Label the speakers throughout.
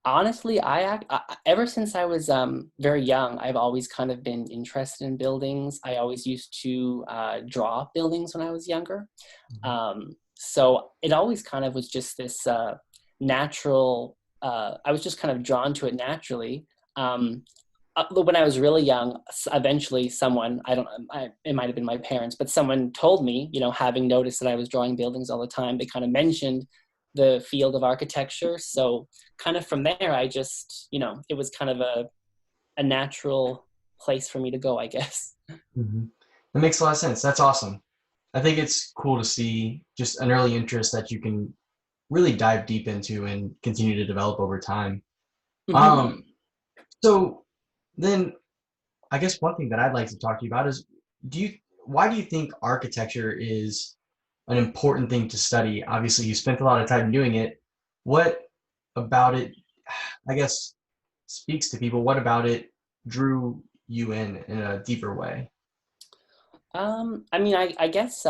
Speaker 1: Honestly, ever since I was very young, I've always kind of been interested in buildings. I always used to draw buildings when I was younger.
Speaker 2: Mhm.
Speaker 1: So it always kind of was just this natural, I was just kind of drawn to it naturally. Um, when I was really young, eventually someone, I don't, it might have been my parents, but someone told me, having noticed that I was drawing buildings all the time, they kind of mentioned the field of architecture. So kind of from there, I just, it was kind of a natural place for me to go, I guess.
Speaker 2: Mhm. That makes a lot of sense. That's awesome. I think it's cool to see just an early interest that you can really dive deep into and continue to develop over time. Um, so then I guess one thing that I'd like to talk to you about is do you why do you think architecture is an important thing to study? Obviously, you spent a lot of time doing it. What about it, I guess, speaks to people? What about it drew you in a deeper way?
Speaker 1: I mean, I guess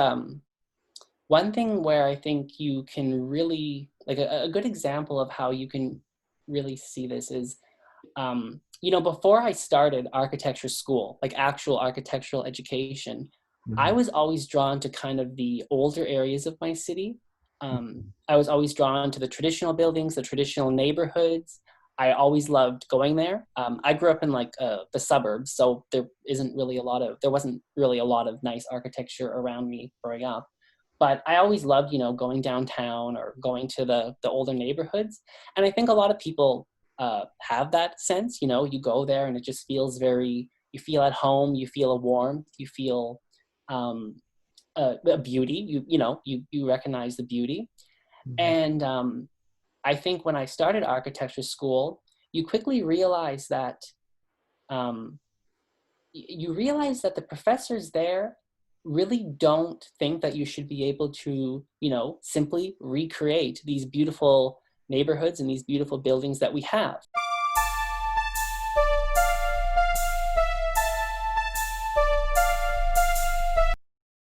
Speaker 1: one thing where I think you can really, like a good example of how you can really see this is, before I started architecture school, like actual architectural education, I
Speaker 2: Mhm.
Speaker 1: was always drawn to kind of the older areas of my city. I was always drawn to the traditional buildings, the traditional neighborhoods. I always loved going there. I grew up in like the suburbs, so there wasn't really a lot of nice architecture around me growing up. But I always loved, going downtown or going to the older neighborhoods. And I think a lot of people have that sense. You go there and it just feels you feel at home, you feel a warmth, you feel um, a beauty. You recognize the beauty.
Speaker 2: Mhm.
Speaker 1: And I think when I started architecture school, you quickly realize that um, you realize that the professors there really don't think that you should be able to, simply recreate these beautiful neighborhoods and these beautiful buildings that we have.